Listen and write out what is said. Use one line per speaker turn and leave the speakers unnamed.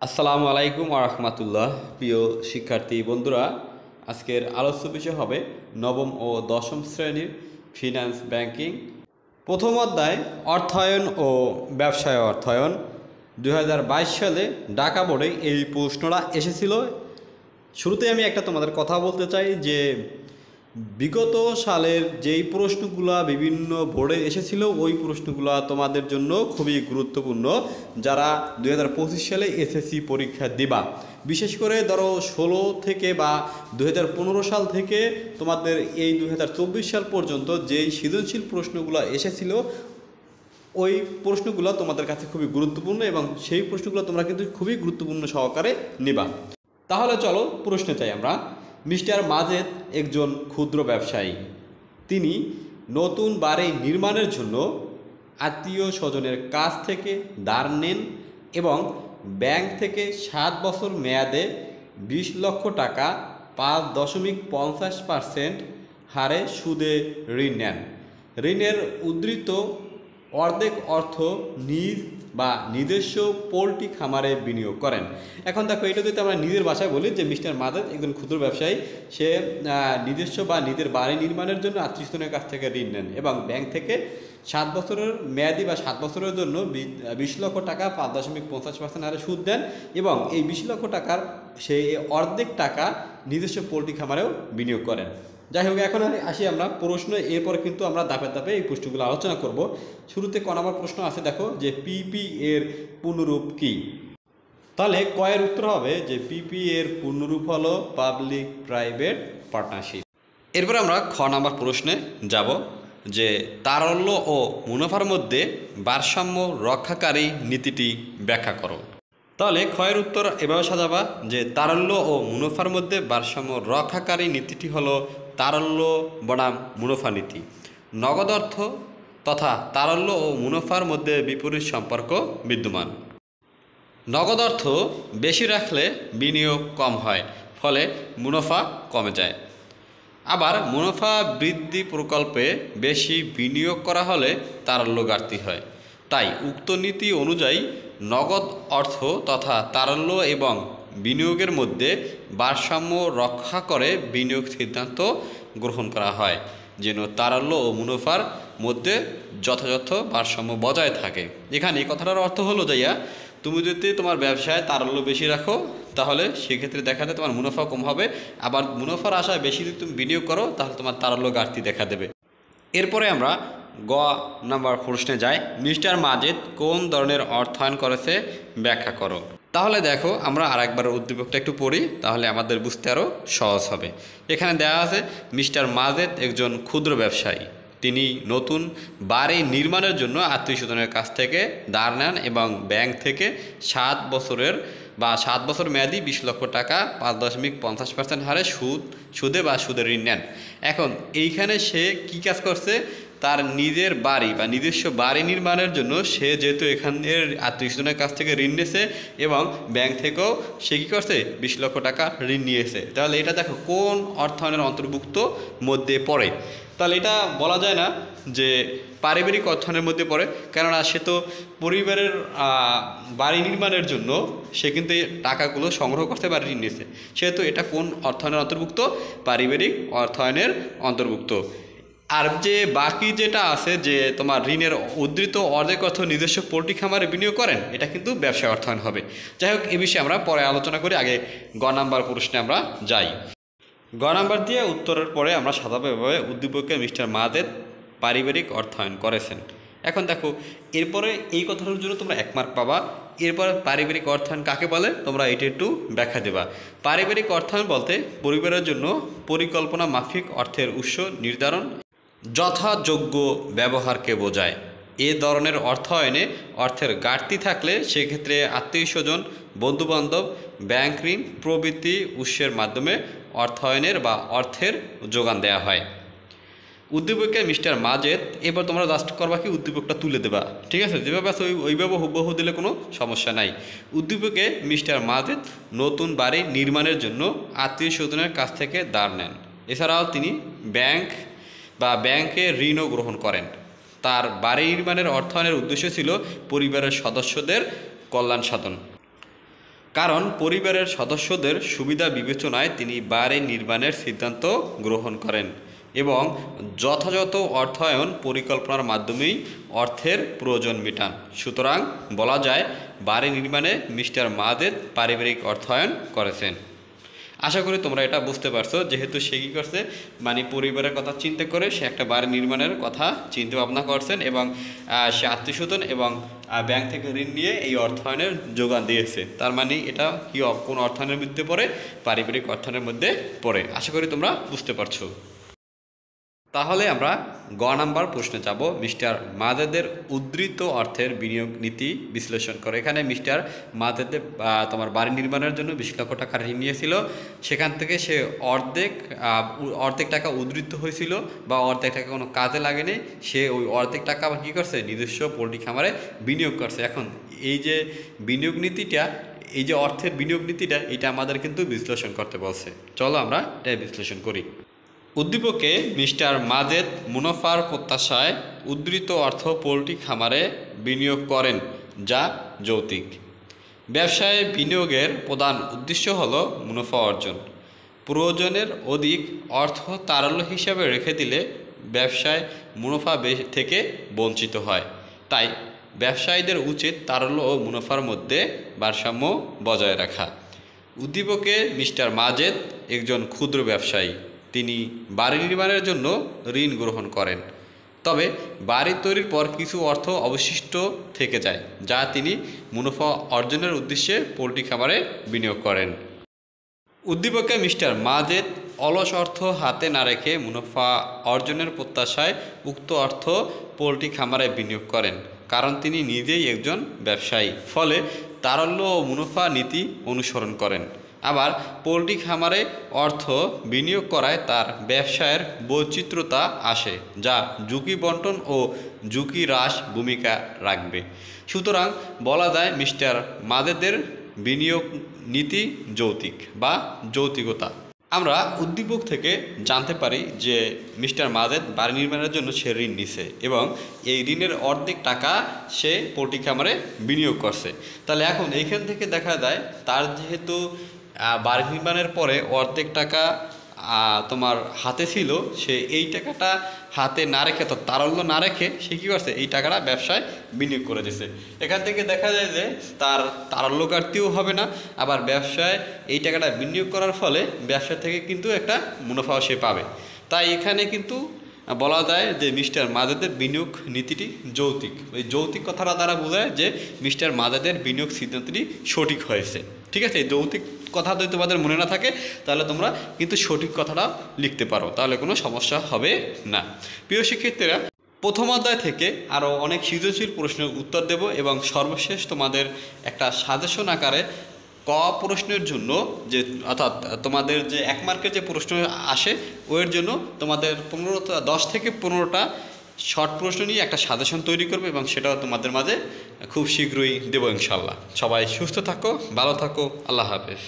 আসসালামু আলাইকুম ওয়া রাহমাতুল্লাহ। প্রিয় শিক্ষার্থী বন্ধুরা, আজকের আলোচ্য বিষয় হবে নবম ও দশম শ্রেণীর ফিন্যান্স ব্যাংকিং প্রথম অধ্যায় অর্থায়ন ও ব্যবসায় অর্থায়ন। 2022 সালে ঢাকা বোর্ডে এই প্রশ্নটা এসেছিল। শুরুতে আমি একটা তোমাদের কথা বলতে চাই যে বিগত সালের যেই প্রশ্নগুলো বিভিন্ন বোর্ডে এসেছিল ওই প্রশ্নগুলো তোমাদের জন্য খুবই গুরুত্বপূর্ণ। যারা 2025 সালে এসএসসি পরীক্ষা দিবা, বিশেষ করে ধরো 16 থেকে বা 2015 সাল থেকে তোমাদের এই 2024 সাল পর্যন্ত যেই সৃজনশীল প্রশ্নগুলো এসেছিল ওই প্রশ্নগুলো তোমাদের কাছে খুবই গুরুত্বপূর্ণ এবং সেই প্রশ্নগুলো তোমরা কিন্তু খুবই গুরুত্বপূর্ণ সহকারে নিবা। তাহলে চলো প্রশ্নে চাই আমরা। মিস্টার মাজেদ একজন ক্ষুদ্র ব্যবসায়ী। তিনি নতুন বাড়ি নির্মাণের জন্য আত্মীয় স্বজনের কাছ থেকে ধার নেন এবং ব্যাংক থেকে 7 বছর মেয়াদে 20 লক্ষ টাকা 5.50% হারে সুদে ঋণ নেন। ঋণের উদ্ধৃত অর্ধেক অর্থ নিজ বা নিজস্ব পোলট্রি খামারে বিনিয়োগ করেন। এখন দেখো, এটা যদি আমরা নিজের ভাষায় বলি যে মিস্টার মাজেদ একজন ক্ষুদ্র ব্যবসায়ী, সে নিজস্ব বা নিজের বাড়ি নির্মাণের জন্য আত্মীয়স্বজনের কাছ থেকে ঋণ নেন এবং ব্যাংক থেকে 7 বছরের মেয়াদি বা 7 বছরের জন্য 20 লক্ষ টাকা 5.50% হারে সুদ দেন এবং এই 20 লক্ষ টাকার সেই অর্ধেক টাকা নিজস্ব পোলট্রি খামারেও বিনিয়োগ করেন। যাই হোক, এখন আসি আমরা প্রশ্ন, এরপরে কিন্তু আমরা ধাপে ধাপে এই প্রশ্নগুলো আলোচনা করব। শুরুতে ক নম্বর প্রশ্ন আছে, দেখো যে পিপি এর পূর্ণরূপ কি? তাহলে কয়ের উত্তর হবে যে পিপি এর পূর্ণরূপ হলো পাবলিক প্রাইভেট পার্টনারশিপ। এরপর আমরা খ নম্বর প্রশ্নে যাব যে তারল্য ও মুনাফার মধ্যে ভারসাম্য রক্ষাকারী নীতিটি ব্যাখ্যা করো। তাহলে ক্ষয়ের উত্তর এভাবে সাজাবা যে তারল্য ও মুনাফার মধ্যে ভারসাম্য রক্ষাকারী নীতিটি হলো তারল্য বনাম মুনাফা নীতি। নগদ অর্থ তথা তারল্য ও মুনাফার মধ্যে বিপরীত সম্পর্ক বিদ্যমান। নগদ অর্থ বেশি রাখলে বিনিয়োগ কম হয়, ফলে মুনাফা কমে যায়। আবার মুনাফা বৃদ্ধি প্রকল্পে বেশি বিনিয়োগ করা হলে তারল্য ঘাটতি হয়। তাই উক্ত নীতি অনুযায়ী নগদ অর্থ তথা তারল্য এবং বিনিয়োগের মধ্যে ভারসাম্য রক্ষা করে বিনিয়োগ সিদ্ধান্ত গ্রহণ করা হয়, যেন তারল্য ও মুনাফার মধ্যে যথাযথ ভারসাম্য বজায় থাকে। এখানে এই কথাটার অর্থ হলো যাইয়া, তুমি যদি তোমার ব্যবসায় তারল্য বেশি রাখো তাহলে সেক্ষেত্রে দেখা যায় তোমার মুনাফা কম হবে, আবার মুনাফার আশায় বেশি যদি তুমি বিনিয়োগ করো তাহলে তোমার তারল্য ঘাটতি দেখা দেবে। এরপরে আমরা গ নাম্বার প্রশ্নে যাই। মিস্টার মাজেদ কোন ধরনের অর্থায়ন করেছে ব্যাখ্যা করো। তাহলে দেখো, আমরা আরেকবার উদ্দীপকটা একটু পড়ি, তাহলে আমাদের বুঝতে আরও সহজ হবে। এখানে দেওয়া আছে মিস্টার মাজেদ একজন ক্ষুদ্র ব্যবসায়ী। তিনি নতুন বাড়ি নির্মাণের জন্য আত্মীয় স্বজনের কাছ থেকে ধার নেন এবং ব্যাংক থেকে 7 বছর মেয়াদি 20 লক্ষ টাকা 5.50% হারে সুদে সুদের ঋণ নেন। এখন এইখানে সে কি কাজ করছে? তার নিজের বাড়ি বা নিজস্ব বাড়ি নির্মাণের জন্য সে যেহেতু এখানের আত্মীয় স্বজনের কাছ থেকে ঋণ নিয়েছে এবং ব্যাংক থেকেও সে কী করছে 20 লক্ষ টাকা ঋণ নিয়েছে। তাহলে এটা দেখো কোন অর্থায়নের অন্তর্ভুক্ত মধ্যে পড়ে? তাহলে এটা বলা যায় না যে পারিবারিক অর্থায়নের মধ্যে পড়ে, কেননা সে তো পরিবারের বাড়ি নির্মাণের জন্য সে কিন্তু এই টাকাগুলো সংগ্রহ করতে বা ঋণ নিয়েছে, সেহেতু এটা কোন অর্থায়নের অন্তর্ভুক্ত? পারিবারিক অর্থায়নের অন্তর্ভুক্ত। আর যে বাকি যেটা আছে যে তোমার ঋণের উদ্ধৃত অর্ধেক অর্থ নিজস্ব পোলট্রি খামারে বিনিয়োগ করেন, এটা কিন্তু ব্যবসায় অর্থায়ন হবে। যাই হোক, এ বিষয়ে আমরা পরে আলোচনা করি, আগে গ নাম্বার প্রশ্নে আমরা যাই। গ নাম্বার দিয়ে উত্তরের পরে আমরা সাধারণভাবে উদ্দীপকে মিস্টার মাজেদ পারিবারিক অর্থায়ন করেছেন। এখন দেখো, এরপরে এই কথাটার জন্য তোমরা 1 মার্ক পাবা। এরপর পারিবারিক অর্থায়ন কাকে বলে তোমরা এটা একটু ব্যাখ্যা দেবা। পারিবারিক অর্থায়ন বলতে পরিবারের জন্য পরিকল্পনা মাফিক অর্থের উৎস নির্ধারণ যথাযোগ্য ব্যবহারকে বোঝায়। এ ধরনের অর্থায়নে অর্থের ঘাটতি থাকলে সেক্ষেত্রে আত্মীয় স্বজন, বন্ধুবান্ধব, ব্যাংক ঋণ প্রভৃতি উৎসের মাধ্যমে অর্থায়নের বা অর্থের যোগান দেওয়া হয়। উদ্দীপকে মিস্টার মাজেদ, এবার তোমরা জাস্ট করবা কি উদ্দীপকটা তুলে দেবা, ঠিক আছে? যেভাবে আছে ওইভাবে হুবহু দিলে কোনো সমস্যা নাই। উদ্দীপকে মিস্টার মাজেদ নতুন বাড়ি নির্মাণের জন্য আত্মীয় স্বজনের কাছ থেকে ধার নেন। এছাড়াও তিনি ব্যাংকে ঋণও গ্রহণ করেন। তার বাড়ি নির্মাণের অর্থায়নের উদ্দেশ্য ছিল পরিবারের সদস্যদের কল্যাণ সাধন। কারণ পরিবারের সদস্যদের সুবিধা বিবেচনায় তিনি বাড়ি নির্মাণের সিদ্ধান্ত গ্রহণ করেন এবং যথাযথ অর্থায়ন পরিকল্পনার মাধ্যমেই অর্থের প্রয়োজন মেটান। সুতরাং বলা যায় বাড়ি নির্মাণে মিস্টার মাজেদ পারিবারিক অর্থায়ন করেছেন। আশা করি তোমরা এটা বুঝতে পারছো, যেহেতু সে কী করছে মানে পরিবারের কথা চিন্তা করে সে একটা বাড়ি নির্মাণের কথা চিন্তা ভাবনা করছেন এবং সে আত্মীয়স্বজন এবং ব্যাংক থেকে ঋণ নিয়ে এই অর্থায়নের যোগান দিয়েছে। তার মানে এটা কি কোন অর্থায়নের মধ্যে পড়ে? পারিবারিক অর্থায়নের মধ্যে পড়ে। আশা করি তোমরা বুঝতে পারছো। তাহলে আমরা গ নাম্বার প্রশ্নে যাব, মিস্টার মাজেদের উদ্ধৃত অর্থের বিনিয়োগ নীতি বিশ্লেষণ করে। এখানে মিস্টার মাজেদের তোমার বাড়ি নির্মাণের জন্য 20 লক্ষ টাকা ঋণ নিয়েছিল, সেখান থেকে সে অর্ধেক টাকা উদ্ধৃত হয়েছিল বা অর্ধেক টাকা কোনো কাজে লাগেনি, সে ওই অর্ধেক টাকা আবার কী করছে নিজস্ব পোলট্রি খামারে বিনিয়োগ করছে। এখন এই যে বিনিয়োগ নীতিটা, এই যে অর্থের বিনিয়োগ নীতিটা, এটা আমাদের কিন্তু বিশ্লেষণ করতে বলছে। চলো আমরা এটা বিশ্লেষণ করি। উদ্দীপকে মিস্টার মাজেদ মুনাফার প্রত্যাশায় উদ্ধৃত অর্থ পোলট্রি খামারে বিনিয়োগ করেন, যা যৌক্তিক। ব্যবসায় বিনিয়োগের প্রধান উদ্দেশ্য হল মুনাফা অর্জন। প্রয়োজনের অধিক অর্থ তারল্য হিসাবে রেখে দিলে ব্যবসায় মুনাফা থেকে বঞ্চিত হয়। তাই ব্যবসায়ীদের উচিত তারল্য ও মুনাফার মধ্যে ভারসাম্য বজায় রাখা। উদ্দীপকে মিস্টার মাজেদ একজন ক্ষুদ্র ব্যবসায়ী। তিনি বাড়ি নির্মাণের জন্য ঋণ গ্রহণ করেন, তবে বাড়ি তৈরির পর কিছু অর্থ অবশিষ্ট থেকে যায়, যা তিনি মুনাফা অর্জনের উদ্দেশ্যে পোলট্রি খামারে বিনিয়োগ করেন। উদ্দীপকে মিস্টার মাজেদ অলস অর্থ হাতে না রেখে মুনাফা অর্জনের প্রত্যাশায় উক্ত অর্থ পোলট্রি খামারে বিনিয়োগ করেন, কারণ তিনি নিজেই একজন ব্যবসায়ী, ফলে তারল্য ও মুনাফা নীতি অনুসরণ করেন। আবার পোলট্রি খামারে অর্থ বিনিয়োগ করায় তার ব্যবসায়ের বৈচিত্র্যতা আসে, যা ঝুঁকি বন্টন ও ঝুঁকি হ্রাস ভূমিকা রাখবে। সুতরাং বলা যায় মিস্টার মাজেদের বিনিয়োগ নীতি যৌক্তিক বা যৌক্তিকতা। আমরা উদ্দীপক থেকে জানতে পারি যে মিস্টার মাজেদ বাড়ি নির্মাণের জন্য সে ঋণ নিছে এবং এই ঋণের অর্ধেক টাকা সে পোলট্রি খামারে বিনিয়োগ করছে। তাহলে এখন এইখান থেকে দেখা যায় তার যেহেতু বাড়ি নির্মাণের পরে অর্ধেক টাকা তোমার হাতে ছিল, সে এই টাকাটা হাতে না রেখে, তো তারল্য না রেখে সে কী করছে এই টাকাটা ব্যবসায় বিনিয়োগ করে দিছে। এখান থেকে দেখা যায় যে তার তারল্য কাটতেও হবে না, আবার ব্যবসায় এই টাকাটা বিনিয়োগ করার ফলে ব্যবসা থেকে কিন্তু একটা মুনাফাও সে পাবে। তাই এখানে কিন্তু বলা যায় যে মিস্টার মাজেদের বিনিয়োগ নীতিটি যৌক্তিক। এই যৌক্তিক কথাটা দ্বারা বোঝায় যে মিস্টার মাজেদের বিনিয়োগ সিদ্ধান্তটি সঠিক হয়েছে। ঠিক আছে, এই যৌক্তিক কথা যদি তোমাদের মনে না থাকে তাহলে তোমরা কিন্তু সঠিক কথাটা লিখতে পারো, তাহলে কোনো সমস্যা হবে না। প্রিয় শিক্ষার্থীরা, প্রথম অধ্যায় থেকে আরও অনেক সৃজনশীল প্রশ্নের উত্তর দেব এবং সর্বশেষ তোমাদের একটা সাজেশন আকারে ক প্রশ্নের জন্য যে অর্থাৎ তোমাদের যে 1 মার্কের যে প্রশ্ন আসে ওর জন্য তোমাদের 10 থেকে 15টা শর্ট প্রশ্ন নিয়ে একটা সাজেশন তৈরি করবে এবং সেটাও তোমাদের মাঝে খুব শীঘ্রই দেবো ইনশাল্লাহ। সবাই সুস্থ থাকো, ভালো থাকো, আল্লাহ হাফেজ।